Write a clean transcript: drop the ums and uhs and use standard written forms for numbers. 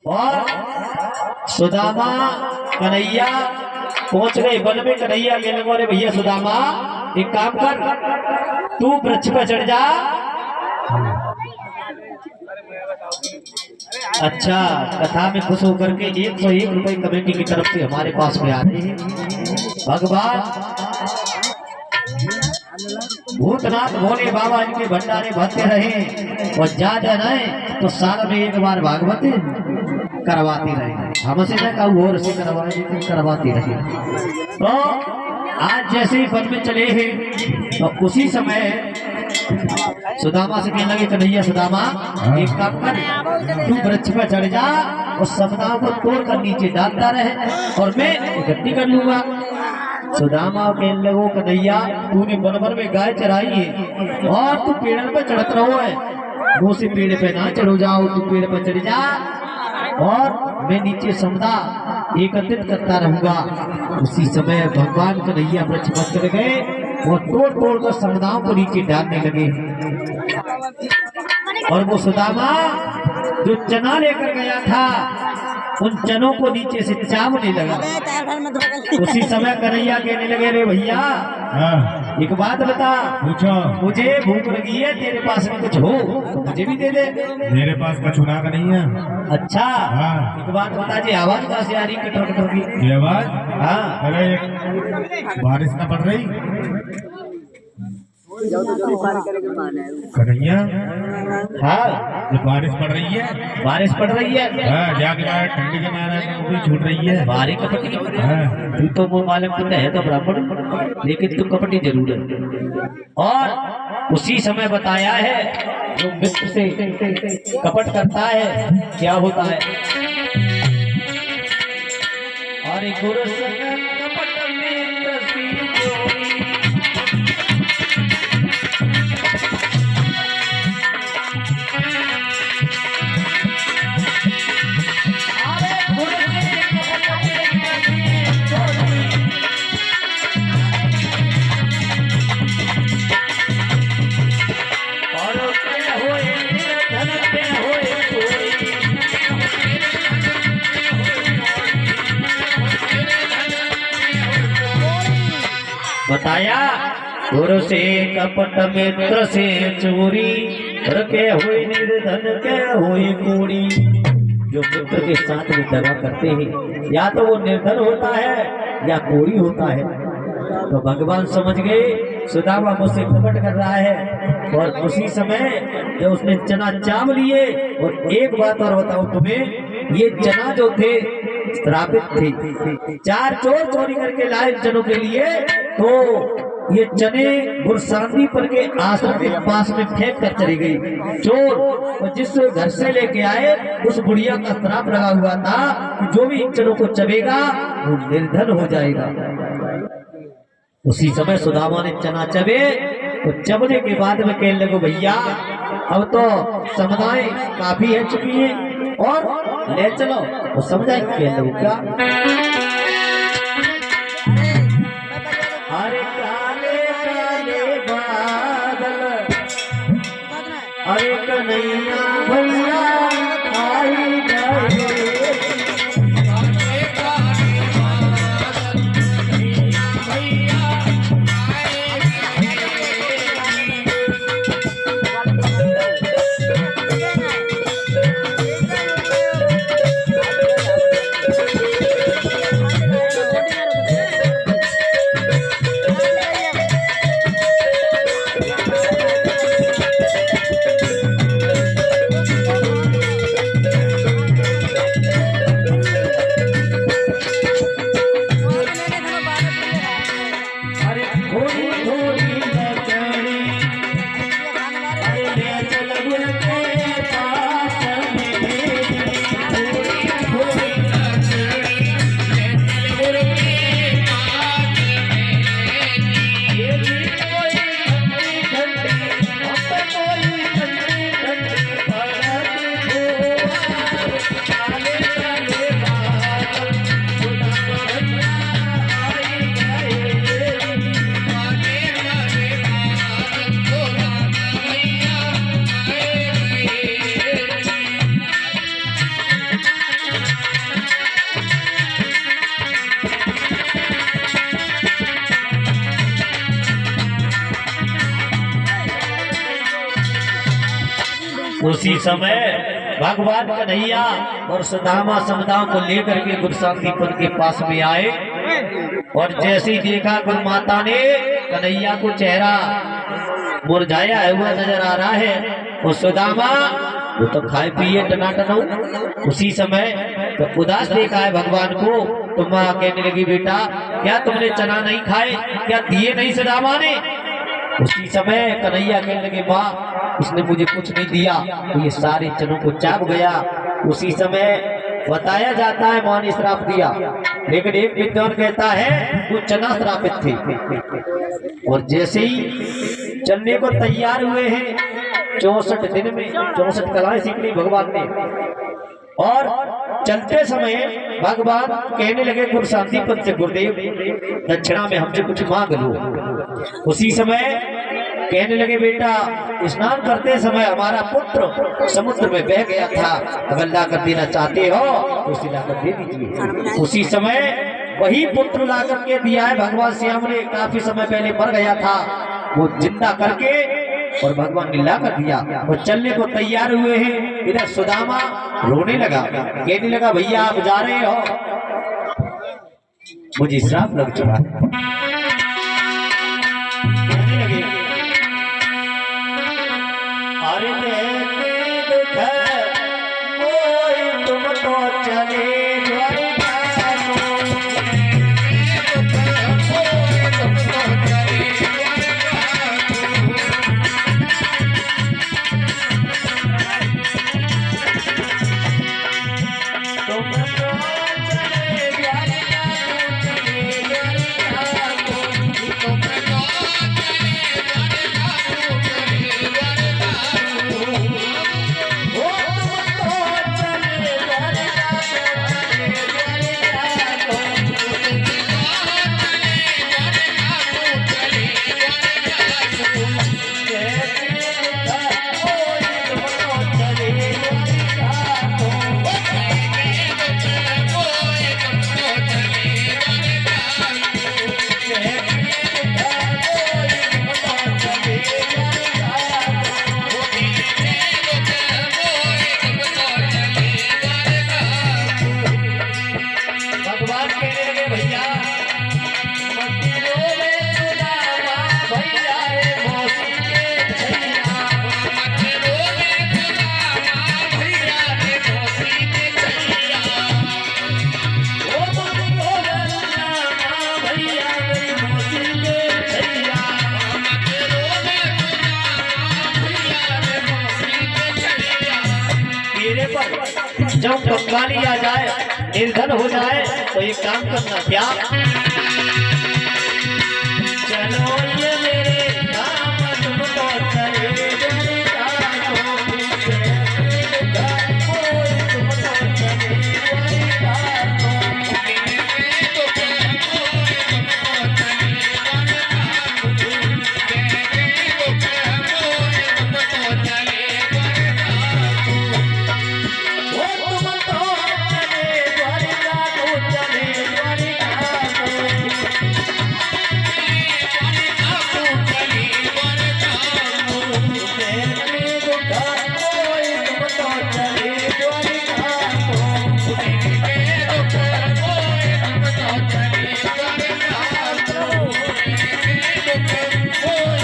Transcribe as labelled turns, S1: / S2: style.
S1: और सुदामा कन्हैया पहुंच गए वन में। कन्हैया कहने लगे अरे भैया सुदामा एक काम कर, तू वृक्ष पर चढ़ जा। अच्छा, कथा में खुश होकर के 101 रुपए कमेटी की तरफ से हमारे पास में आ रहे हैं। भगवान भूतनाथ भोले बाबा इनके भंडारे भरते रहे और ज्यादा नहीं तो साल में एक बार भागवत करवाती रहे। हमसे न कहूँ और से करवाती रहे। तो आज जैसे ही वन में चले हैं तो उसी समय सुदामा से कहने लगे कन्हैया सुदामा एक काम कर, तू वृक्ष पर चढ़ जा और सपनाओं को तोड़ कर नीचे डालता रहे और मैं इकट्ठी कर लूंगा। सुदामा कहने लगो कन्हैया तूने बनवर में गाय चराई है और तू पेड़ पर चढ़त रहो है, मुँह से पेड़ पे ना चढ़ो जाओ, तू पेड़ पर चढ़ जा और मैं नीचे समुदा एकत्रित करता रहूंगा। उसी समय भगवान कन्हैया वृक्ष पर चढ़ गए और तोड़ तोड़ कर समुदाओं को नीचे डालने लगे। और वो सुदामा जो चना लेकर गया था उन चनों को नीचे से चावने लगा। उसी समय कन्हैया कहने लगे रे भैया एक बात बता,
S2: पूछो।
S1: मुझे भूख लगी है, तेरे पास में कुछ हो तो मुझे भी दे दे।
S2: मेरे पास कछुना का नहीं है।
S1: अच्छा एक बात बता जी, आवाज कहाँ से आ रही कटर कटर की?
S2: ये आवाज?
S1: हाँ
S2: अरे बारिश ना पड़ रही कन्हैया?
S1: हाँ
S2: ये बारिश पड़ रही है।
S1: बारिश पड़ रही है।
S2: हाँ जाके ठंडी के मारे छूट रही है।
S1: बारी कपटी तू तो वो मालूम कितना है तो ब्राह्मण, लेकिन तू कपटी जरूर है। और उसी समय बताया है जो मित्र से कपट करता है क्या होता है। और गुरु संग कपट मित्र सी जोड़ी, बताया गुरु से कपट मित्र से चोरी, के हुई निर्धन के हुई कोड़ी। जो मित्र के साथ में दगा करते हैं या तो वो निर्धन होता है या कोड़ी होता है। तो भगवान समझ गए सुदामा मुझसे कपट कर रहा है। और उसी समय जब उसने चना चाव लिए, और एक बात और बताऊं तुम्हें, ये चना जो थे श्रापित थे, 4 चोर चोरी करके लाए चनों के लिए। तो ये चने गुरसांदी पर के आश्रम के पास में फेंक कर चली गई। चोर और जिस घर से लेके आए उस बुढ़िया का श्राप लगा हुआ था कि जो भी इन चनों को चबेगा वो निर्धन हो जाएगा। उसी समय सुदामा ने चना चबे, तो चबने के बाद में कहने लगो भैया अब तो समुदाय काफी है चुकी है और ले चलो। तो समझाए कहने लगो क्या? अरे काले काले बादल, अरे कन्हैया भैया आई गए। उसी समय भगवान कन्हैया और सुदामा समुदाओं को लेकर के गुरु शांतिपद के पास में आए और जैसे ही देखा गुरु माता ने कन्हैया को चेहरा मुरझाया हुआ नजर आ रहा है और सुदामा वो तो खाए पिए टनाटन हो। उसी समय तो उदास देखा है भगवान को तो माँ कहने लगी बेटा क्या तुमने चना नहीं खाए, क्या दिए नहीं सुदामा ने। उसी समय कन्हैया कहने लगे माँ उसने मुझे कुछ नहीं दिया, तो ये सारे चनों को चाप गया। उसी समय बताया जाता है माँ ने श्राप दिया, लेकिन एक विद्वान कहता है वो चना श्रापित थे। और जैसे ही चलने को तैयार हुए हैं 64 दिन में 64 कलाएं सीख ली भगवान ने और चलते समय भगवान कहने लगे गुरु शांतिपद से गुरुदेव दक्षिणा में हमसे कुछ मांग लो। उसी समय कहने लगे बेटा स्नान करते समय हमारा पुत्र समुद्र में बह गया था, अगर ला कर देना चाहते हो तो उसे लाकर दे दीजिए। उसी समय वही पुत्र ला करके दिया है भगवान श्याम ने, काफी समय पहले मर गया था वो जिंदा करके और भगवान ने ला कर दिया और चलने को तैयार हुए हैं। इधर सुदामा रोने लगा, कहने लगा भैया आप जा रहे हो, मुझे श्राप लग चुका है। कहने लगे अरे तुम तो चले जब बंगाली आ जाए निर्धन हो जाए तो एक काम करना क्या चलो ये मेरे काम तुमको चले Oh